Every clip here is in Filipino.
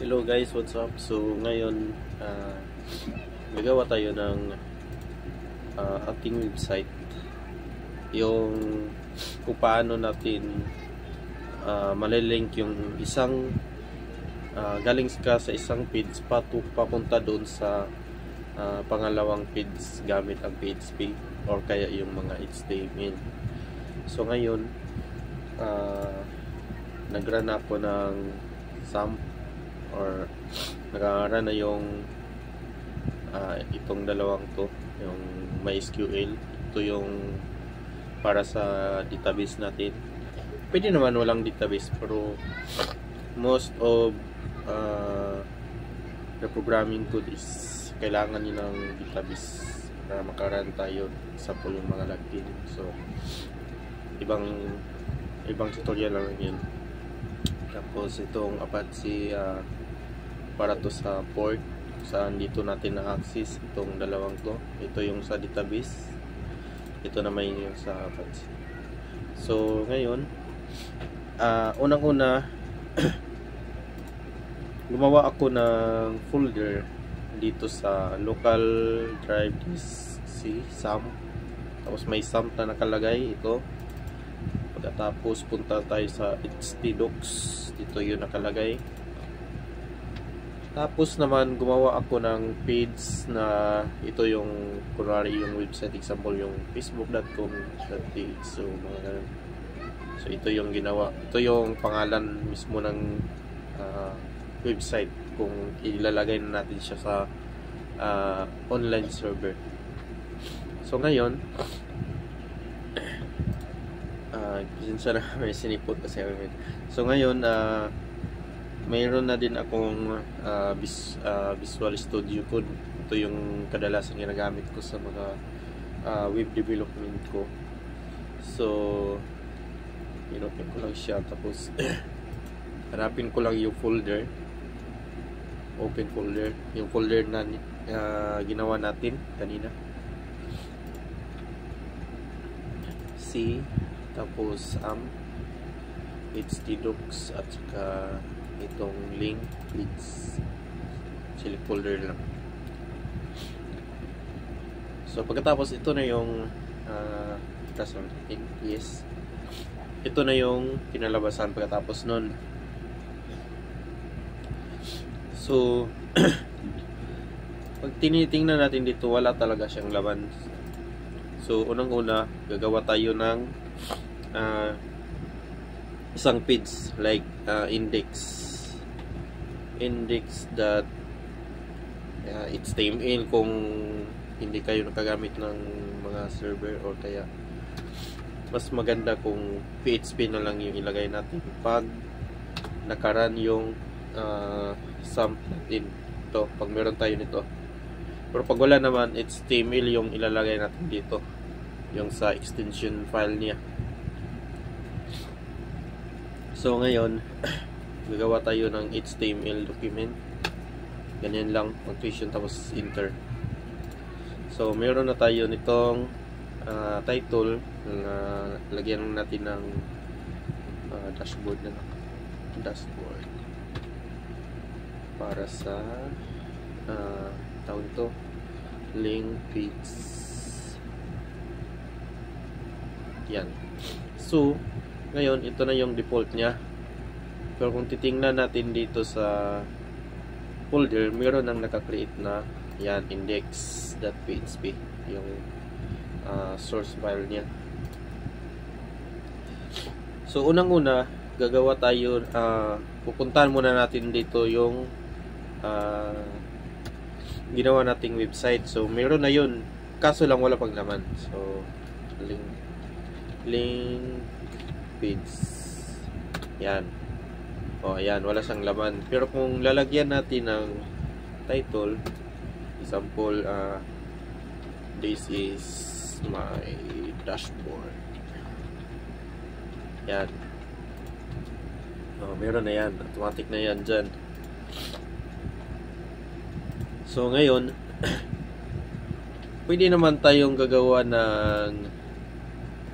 Hello guys, what's up? So ngayon gagawa tayo ng ating website, yung kung paano natin malilink yung isang galing ka sa isang page papunta doon sa pangalawang page gamit ang PHP or kaya yung mga HTML. So ngayon nag-run ako ng SAMP or nag-run na yung itong dalawang to, yung MySQL. Ito yung para sa database natin. Pwede naman walang database, pero most of the programming code is kailangan nyo ng database para makaran tayo sa po yung mga login. So ibang tutorial lang yun. Tapos itong Apache para to sa port saan dito natin na-access itong dalawang to. Ito yung sa database, ito naman yung sa Apache. So ngayon unang-una gumawa ako ng folder dito sa local drive disk C SAM. Tapos may SAM na nakalagay ito. Pagkatapos punta tayo sa htdocs, dito yung nakalagay. Tapos naman gumawa ako ng page na ito yung kunwari yung website, example yung facebook.com.ph. So mga ganun. So ito yung ginawa, ito yung pangalan mismo ng website kung ilalagay na natin siya sa online server. So ngayon pasensya na may sinipot kasi. So ngayon mayroon na din akong Visual Studio Code. Ito yung kadalasan ginagamit ko sa mga web development ko. So inopen ko lang siya, tapos hanapin ko lang yung folder, open folder, yung folder na ginawa natin kanina, C, tapos htdocs at saka itong link, please select folder lang. So pagkatapos ito na yung yes, ito na yung kinalabasan pagkatapos nun. So pag tinitingnan natin dito, wala talaga siyang laman. So unang-una gagawa tayo ng isang page like index.html kung hindi kayo nakagamit ng mga server, or kaya mas maganda kung PHP na lang yung ilagay natin pag nakaran yung SAMP natin. Ito, pag meron tayo nito. Pero pag wala naman, HTML yung ilalagay natin dito, yung sa extension file niya. So ngayon gagawa tayo ng HTML document. Ganyan lang, punctuation tapos enter. So meron na tayo nitong title na lagyan natin ng dashboard na dashboard para sa tawag ito link page. Yan. So ngayon ito na yung default nya. Pero kung titingnan natin dito sa folder, meron nang naka-create na yan, index.php yung source file niya. So unang-una gagawa tayo, pupuntahan muna natin dito yung ginawa nating website. So meron na yun, kaso lang wala pang laman. So link page, yan. O ayan, wala siyang laman. Pero kung lalagyan natin ng title, example, this is my dashboard, yan. O, meron na yan, automatic na yan dyan. So ngayon pwede naman tayong gagawa ng,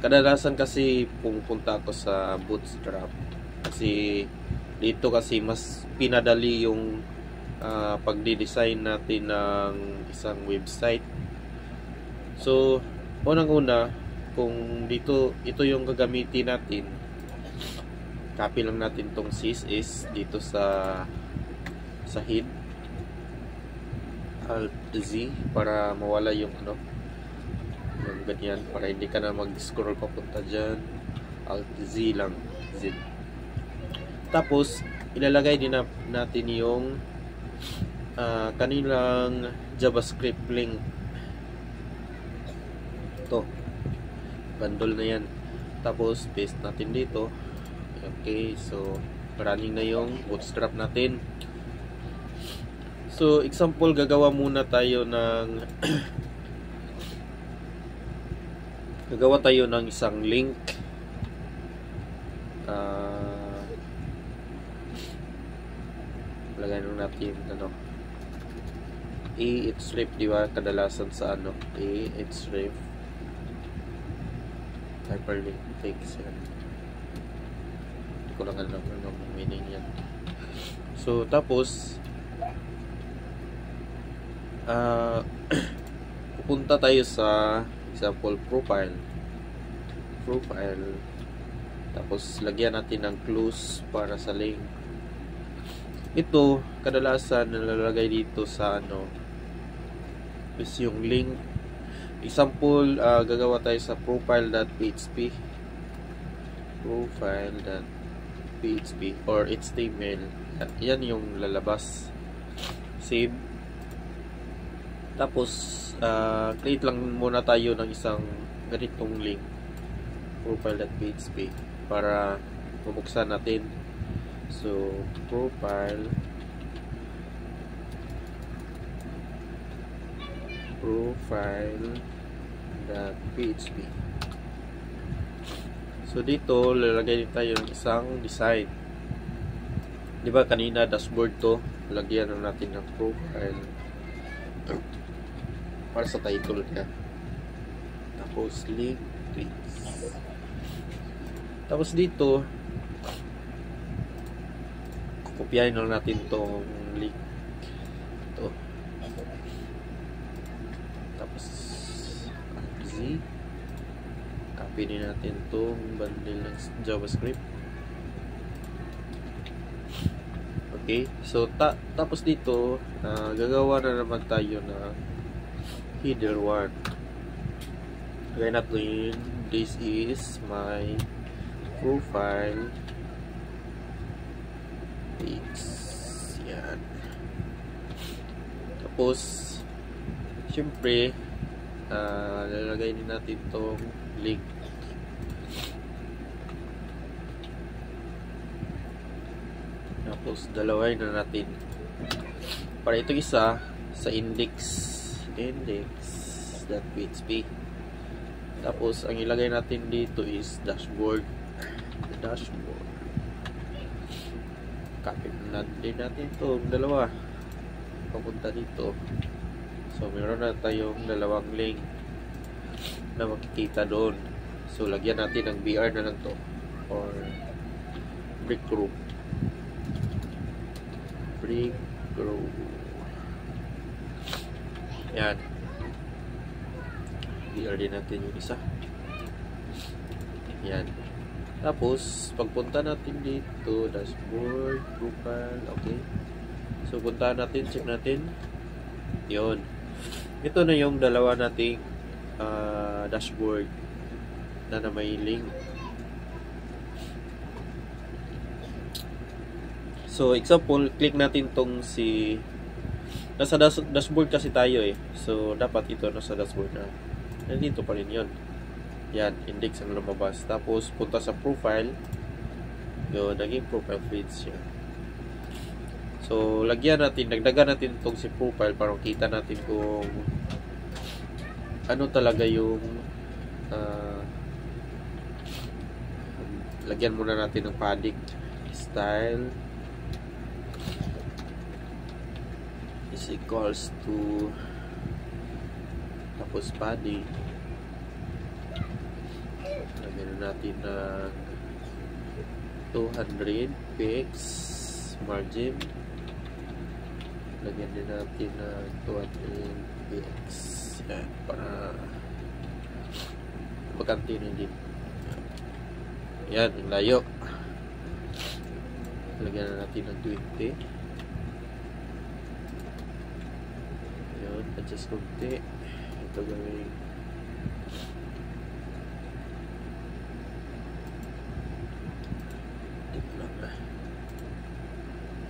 kadalasan kasi pumunta ako sa Bootstrap kasi Dito kasi mas pinadali yung pagdi-design natin ng isang website. So, unang-una, kung dito, ito yung gagamitin natin, copy lang natin tong CSS dito sa head, Alt Z para mawala yung yung ganyan, para hindi ka na mag-scroll papunta dyan. Alt Z lang, Z. Tapos ilalagay din natin yung kanilang JavaScript link. Ito, bundle na yan. Tapos paste natin dito. Okay, so running na yung Bootstrap natin. So example, gagawa muna tayo ng gagawa tayo ng isang link. Lagay lang natin href, di ba? Kadalasan sa href, hyperlink text yan. Hindi ko lang alam ang meaning yan. So tapos pupunta tayo sa example profile, tapos lagyan natin ng clues para sa link. Ito kadalasan nalalagay dito sa is yung link. Example, gagawa tayo sa profile.php or HTML. Yan yung lalabas. Save. Tapos create lang muna tayo ng isang ganitong link, profile.php, para bubuksan natin. So profile.php. So dito lalagay din tayo ng isang design. Di ba kanina dashboard to, lagyan na natin ng profile para sa title niya. Tapos link tweets. Tapos dito kopyahin lang natin tong link ito. Tapos Z, copy din natin tong bundle ng JavaScript. Okay, so tapos dito gagawa na naman tayo na header 1. Gawin natin, this is my profile page. Yan. Tapos syempre lalagay din natin tong link. Tapos dalaway na natin para ito isa sa index.php. Tapos ang ilagay natin dito is dashboard. Copy na din natin itong dalawa papunta dito. So meron na tayong dalawang link na makikita doon. So lagyan natin ng BR na lang to, or brick group. Yan, BR din natin yung isa. Yan. Tapos pagpunta natin dito, dashboard, profile, okay. So punta natin, check natin. Yun. Ito na yung dalawa nating dashboard na may link. So example, click natin tong nasa dashboard kasi tayo So dapat ito nasa dashboard na. Nandito pa rin yun. Yan, index ang lumabas. Tapos punta sa profile. Yun, naging profile page siya. So lagyan natin, dagdagan natin itong si profile para makita natin kung ano talaga yung lagyan muna natin ng padding. Style is equals to, tapos padding lagyan natin ng 200 px margin. Lagyan din natin na 200 px. Yan, para magkantino din. Yan, ang layo. Lagyan na natin ng 20. Yan, adjust konti. Ito gawin ito lang na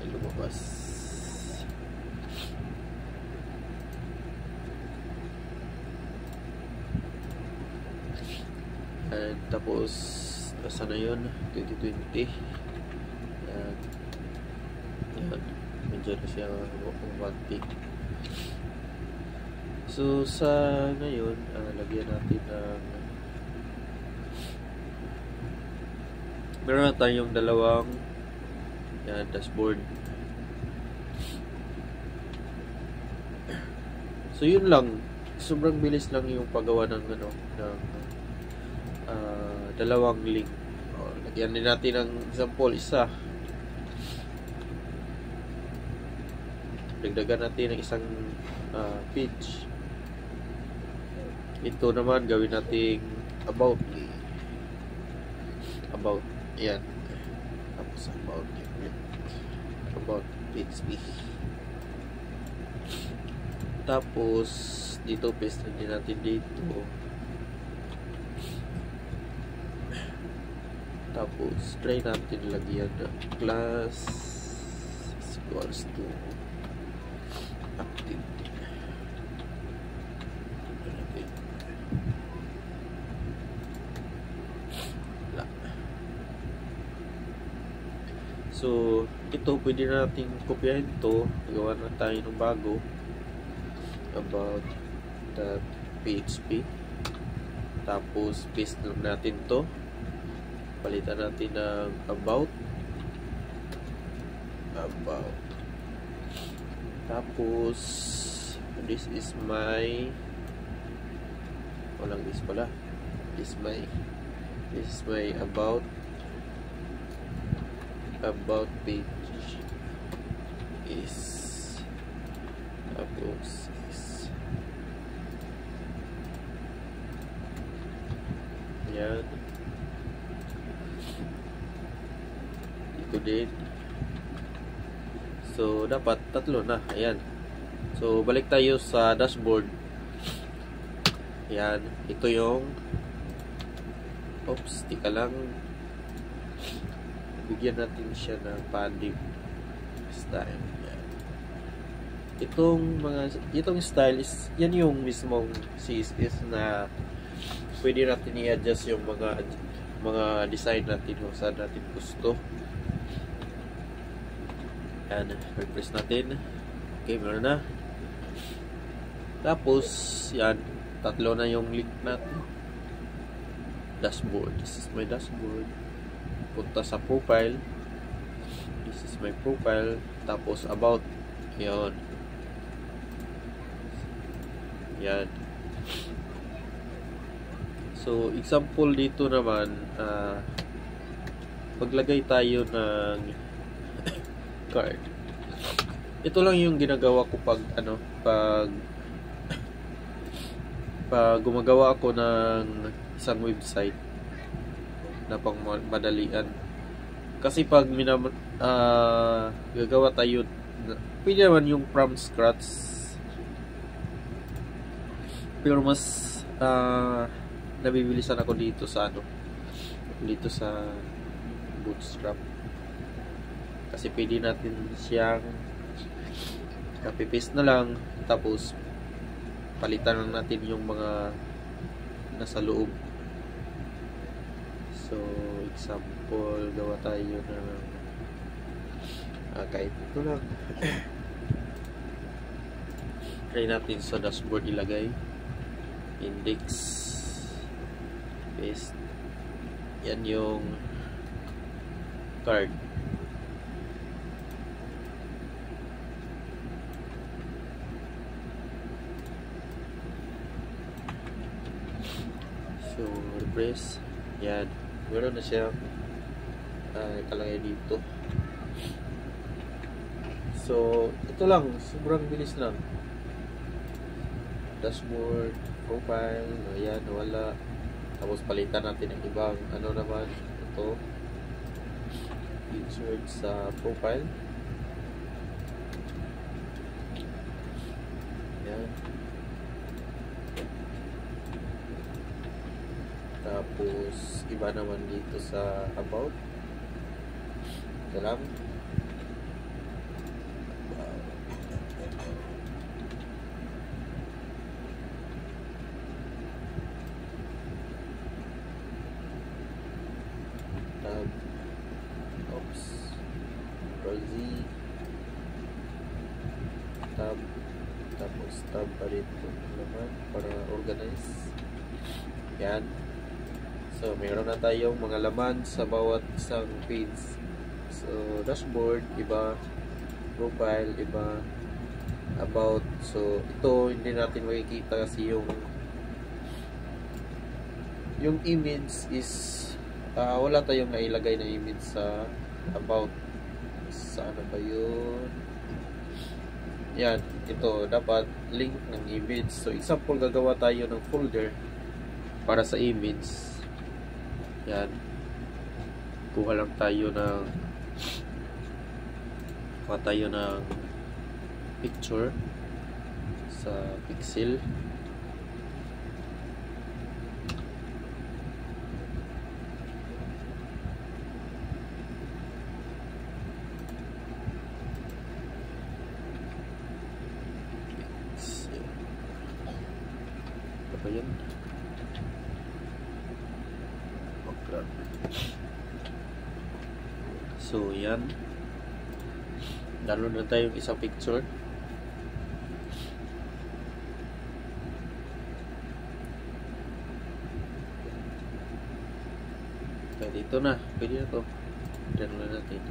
ay lumabas. And tapos nasa na yun 2020. Yan, yan, medyo na siya umanti. So sa ngayon, lagyan natin ng meron na tayong dalawang yan, dashboard. So yun lang, sobrang bilis lang yung paggawa ng ng dalawang link. Lagyan din natin ng example isa. Dagdagan natin ng isang page. Ito naman gawin nating about. Yan. Tapos about PHP. Tapos dito paste din natin dito. Tapos try natin lagyan ng class equals to activity. So, ito pwede natin kopyahin ito. Gawa na tayo ng bago about that PHP. Tapos, paste lang natin to. Palitan natin ng about. Tapos, this is my walang this pala. This is my about page is tapos is yan ito din. So dapat tatlo na. Ayan, so balik tayo sa dashboard. Yan, ito yung oops, tika lang, bigyan natin siya ng padding style. Yan. Itong style is yan yung mismong CSS na pwede natin i-adjust yung mga design natin kung saan natin gusto. Yan, refresh natin. Okay, meron na. Tapos yan, tatlo na yung link natin. Dashboard, this is my dashboard. Punta sa profile, this is my profile. Tapos about, yun, yan. So example dito naman, paglagay tayo ng card. Ito lang yung ginagawa ko pag pag gumagawa ako ng isang website na pang madalian. Kasi pag gagawa tayo, pwede naman yung from scratch, pero mas nabibilisan ako dito sa Bootstrap. Kasi pwede natin siyang copy-paste na lang, tapos palitan lang natin yung mga nasa loob. So example, gawa tayo ng kahit ito lang. Try natin sa dashboard ilagay index, paste. Yan yung card. So refresh. Yan, meron na siya. nakalagay dito. So ito lang, sobrang bilis lang. Dashboard, profile, ayan, wala. Tapos palitan natin ang ibang ano naman, ito insert sa profile. Ayan. Tapos iba naman dito sa about. Ito lang. Tab, oops, Control Z, tab, tapos tab pa rito naman para organize. Yan. So mayroon na tayong mga laman sa bawat isang page. So dashboard, iba, profile, iba, about. So ito hindi natin makikita kasi yung image is wala tayong nailagay na image sa about. Saan ba yun? Yan, ito dapat link ng image. So example, gagawa tayo ng folder para sa image. Yan, kuha tayo ng picture sa pixel. Apa yun? Okay. So yan, download na tayo yung isang picture. Kaya dito na, pwede na to. Download natin.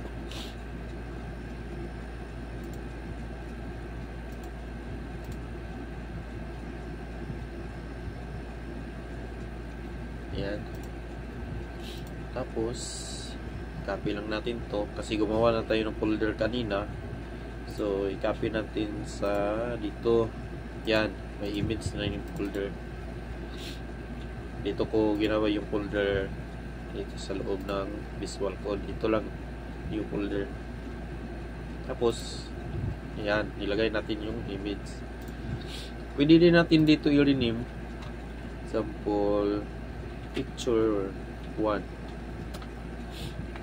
Yan. Tapos copy lang natin to kasi gumawa na tayo ng folder kanina. So i-copy natin sa dito. Yan, may image na yung folder. Dito ko ginawa yung folder dito sa loob ng Visual Code. Ito lang yung folder. Tapos yan, nilagay natin yung image. Pwede din natin dito i-rename. Example, picture 1.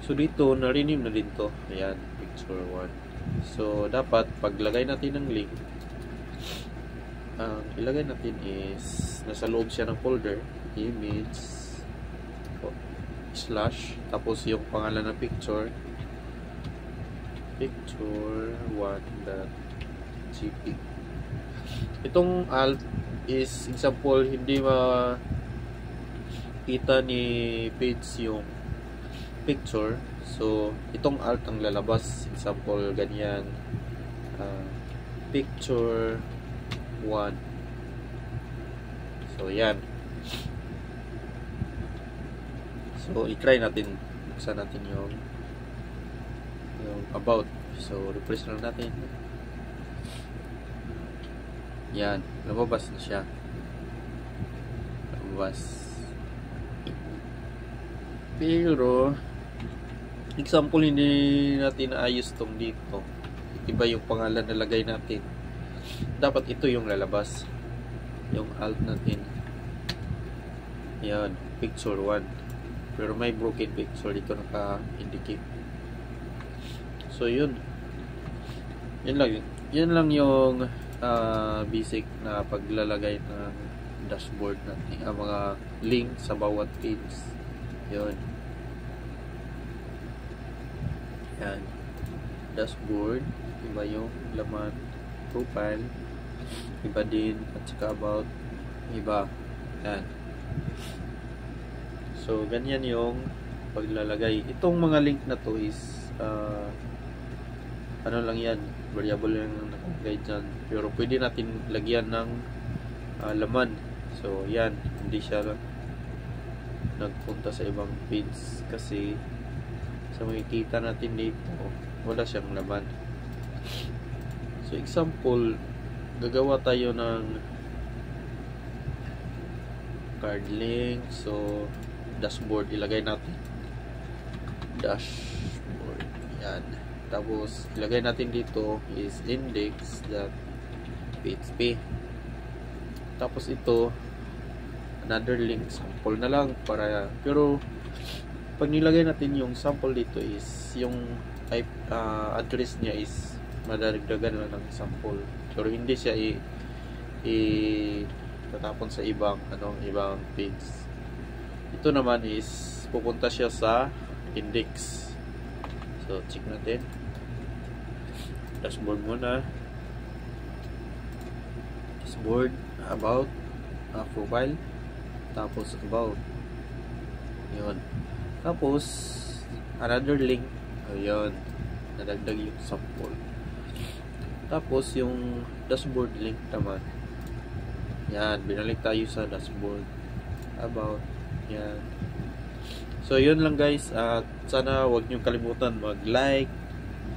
So dito na-rename na din to. Ayan, picture 1. So dapat paglagay natin ng link, ang ilagay natin is nasa loob siya ng folder, image slash, tapos yung pangalan ng picture 1.jpg. Itong alt is example hindi kita ni page yung picture, so itong alt ang lalabas. Example ganyan, picture 1. So yan. So i-try natin, buksan natin yung about. So refresh lang natin. Yan, lumabas na siya. Lumabas. Pero example, hindi natin naayos tong dito. Iba yung pangalan na lagay natin. Dapat ito yung lalabas, yung alt natin. Yan, picture 1. Pero may broken picture dito naka-indicate. So yun. Yan lang yung basic na paglalagay ng dashboard natin, ang mga link sa bawat page. Yun. Yan. Dashboard, iba yung laman, profile, iba din, at saka about, iba. Yan. So ganyan yung paglalagay. Itong mga link na to is ano lang yan, variable lang nakalagay dyan, pero pwede natin lagyan ng laman. So yan, hindi siya nagpunta sa ibang page kasi So makikita natin dito, wala siyang laman. So example, gagawa tayo ng card link. So dashboard, ilagay natin dashboard, yan. Tapos ilagay natin dito is index.php. Tapos ito another link, sample na lang para, pero pag nilagay natin yung sample dito is yung type address niya is madadagdagan lang ng sample, pero hindi siya tatapon sa ibang ibang page. Ito naman is pupunta siya sa index. So check natin dashboard muna, dashboard, about, profile, tapos about, yun. Tapos another link, ayun, nadagdag yung sample. Tapos yung dashboard link naman, yan, binalik tayo sa dashboard, about, yan. So yun lang guys, at sana wag niyong kalimutan mag-like,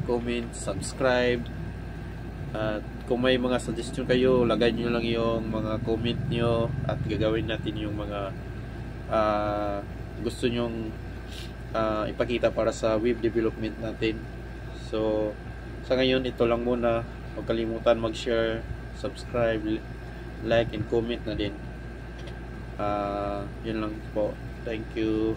comment, subscribe, at kung may mga suggestion kayo, lagay niyo lang yung mga comment niyo at gagawin natin yung mga gusto nyong ipakita para sa web development natin. So sa ngayon, ito lang muna. Huwag kalimutan mag-share, subscribe, like, and comment na din. Yun lang po. Thank you.